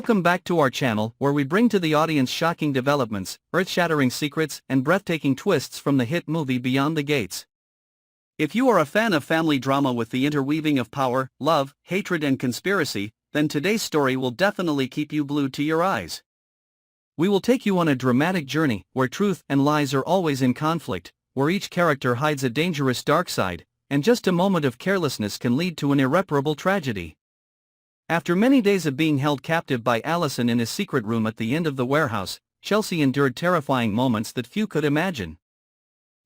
Welcome back to our channel, where we bring to the audience shocking developments, earth-shattering secrets, and breathtaking twists from the hit movie Beyond the Gates. If you are a fan of family drama with the interweaving of power, love, hatred and conspiracy, then today's story will definitely keep you glued to your eyes. We will take you on a dramatic journey, where truth and lies are always in conflict, where each character hides a dangerous dark side, and just a moment of carelessness can lead to an irreparable tragedy. After many days of being held captive by Allison in his secret room at the end of the warehouse, Chelsea endured terrifying moments that few could imagine.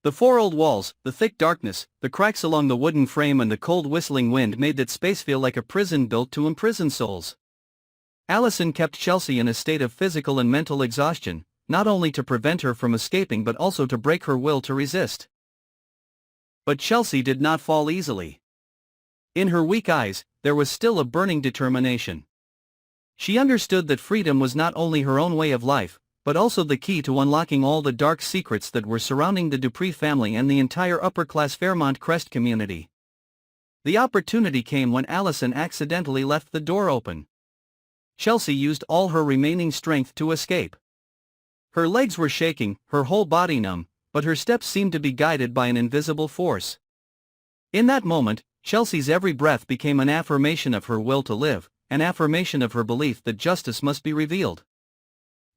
The four old walls, the thick darkness, the cracks along the wooden frame and the cold whistling wind made that space feel like a prison built to imprison souls. Allison kept Chelsea in a state of physical and mental exhaustion, not only to prevent her from escaping but also to break her will to resist. But Chelsea did not fall easily. In her weak eyes, there was still a burning determination. She understood that freedom was not only her own way of life, but also the key to unlocking all the dark secrets that were surrounding the Dupree family and the entire upper-class Fairmont Crest community. The opportunity came when Allison accidentally left the door open. Chelsea used all her remaining strength to escape. Her legs were shaking, her whole body numb, but her steps seemed to be guided by an invisible force. In that moment, Chelsea's every breath became an affirmation of her will to live, an affirmation of her belief that justice must be revealed.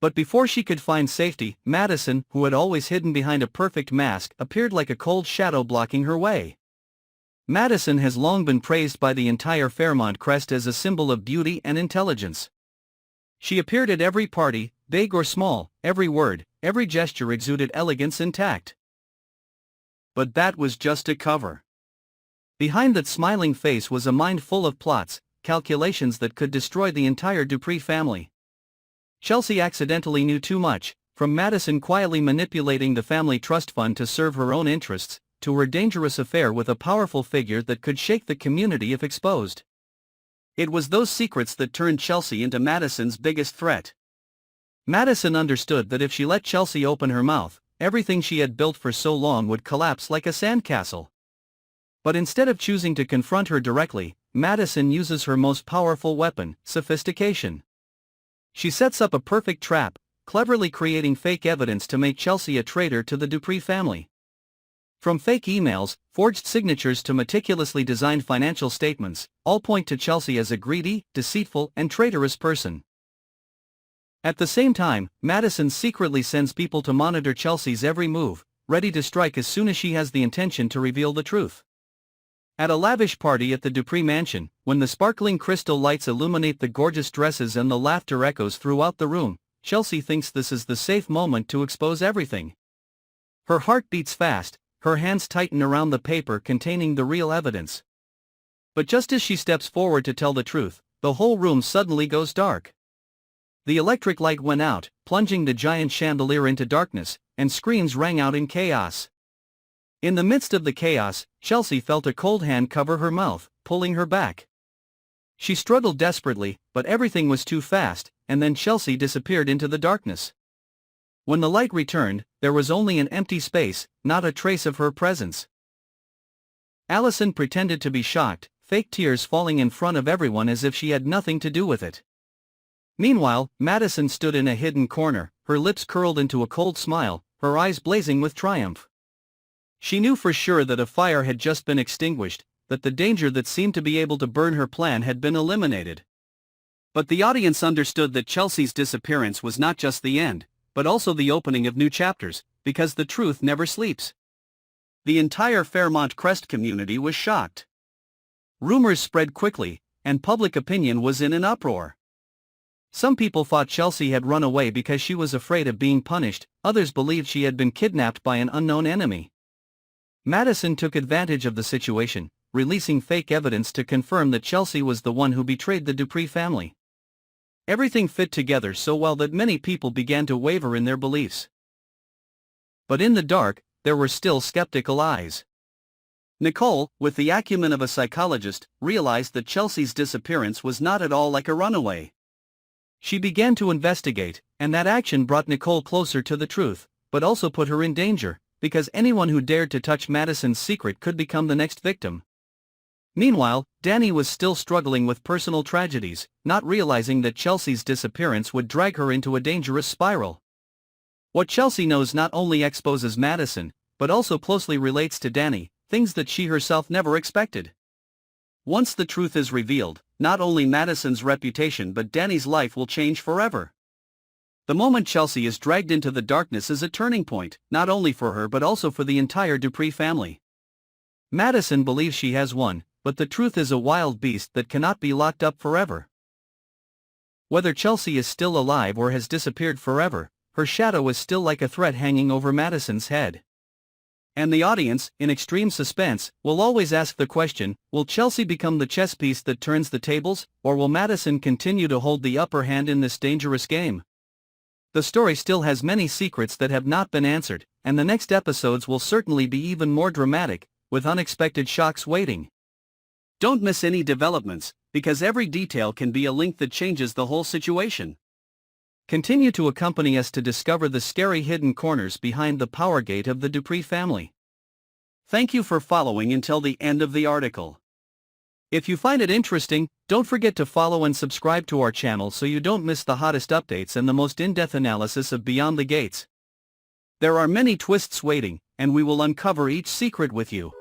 But before she could find safety, Madison, who had always hidden behind a perfect mask, appeared like a cold shadow blocking her way. Madison has long been praised by the entire Fairmont Crest as a symbol of beauty and intelligence. She appeared at every party, big or small, every word, every gesture exuded elegance and tact. But that was just a cover. Behind that smiling face was a mind full of plots, calculations that could destroy the entire Dupree family. Chelsea accidentally knew too much, from Madison quietly manipulating the family trust fund to serve her own interests, to her dangerous affair with a powerful figure that could shake the community if exposed. It was those secrets that turned Chelsea into Madison's biggest threat. Madison understood that if she let Chelsea open her mouth, everything she had built for so long would collapse like a sandcastle. But instead of choosing to confront her directly, Madison uses her most powerful weapon, sophistication. She sets up a perfect trap, cleverly creating fake evidence to make Chelsea a traitor to the Dupree family. From fake emails, forged signatures to meticulously designed financial statements, all point to Chelsea as a greedy, deceitful, and traitorous person. At the same time, Madison secretly sends people to monitor Chelsea's every move, ready to strike as soon as she has the intention to reveal the truth. At a lavish party at the Dupree mansion, when the sparkling crystal lights illuminate the gorgeous dresses and the laughter echoes throughout the room, Chelsea thinks this is the safe moment to expose everything. Her heart beats fast, her hands tighten around the paper containing the real evidence. But just as she steps forward to tell the truth, the whole room suddenly goes dark. The electric light went out, plunging the giant chandelier into darkness, and screams rang out in chaos. In the midst of the chaos, Chelsea felt a cold hand cover her mouth, pulling her back. She struggled desperately, but everything was too fast, and then Chelsea disappeared into the darkness. When the light returned, there was only an empty space, not a trace of her presence. Allison pretended to be shocked, fake tears falling in front of everyone as if she had nothing to do with it. Meanwhile, Madison stood in a hidden corner, her lips curled into a cold smile, her eyes blazing with triumph. She knew for sure that a fire had just been extinguished, that the danger that seemed to be able to burn her plan had been eliminated. But the audience understood that Chelsea's disappearance was not just the end, but also the opening of new chapters, because the truth never sleeps. The entire Fairmont Crest community was shocked. Rumors spread quickly, and public opinion was in an uproar. Some people thought Chelsea had run away because she was afraid of being punished, others believed she had been kidnapped by an unknown enemy. Madison took advantage of the situation, releasing fake evidence to confirm that Chelsea was the one who betrayed the Dupree family. Everything fit together so well that many people began to waver in their beliefs. But in the dark, there were still skeptical eyes. Nicole, with the acumen of a psychologist, realized that Chelsea's disappearance was not at all like a runaway. She began to investigate, and that action brought Nicole closer to the truth, but also put her in danger, because anyone who dared to touch Madison's secret could become the next victim. Meanwhile, Danny was still struggling with personal tragedies, not realizing that Chelsea's disappearance would drag her into a dangerous spiral. What Chelsea knows not only exposes Madison, but also closely relates to Danny, things that she herself never expected. Once the truth is revealed, not only Madison's reputation but Danny's life will change forever. The moment Chelsea is dragged into the darkness is a turning point, not only for her but also for the entire Dupree family. Madison believes she has won, but the truth is a wild beast that cannot be locked up forever. Whether Chelsea is still alive or has disappeared forever, her shadow is still like a threat hanging over Madison's head. And the audience, in extreme suspense, will always ask the question, will Chelsea become the chess piece that turns the tables, or will Madison continue to hold the upper hand in this dangerous game? The story still has many secrets that have not been answered, and the next episodes will certainly be even more dramatic, with unexpected shocks waiting. Don't miss any developments, because every detail can be a link that changes the whole situation. Continue to accompany us to discover the scary hidden corners behind the power gate of the Dupree family. Thank you for following until the end of the article. If you find it interesting, don't forget to follow and subscribe to our channel so you don't miss the hottest updates and the most in-depth analysis of Beyond the Gates. There are many twists waiting, and we will uncover each secret with you.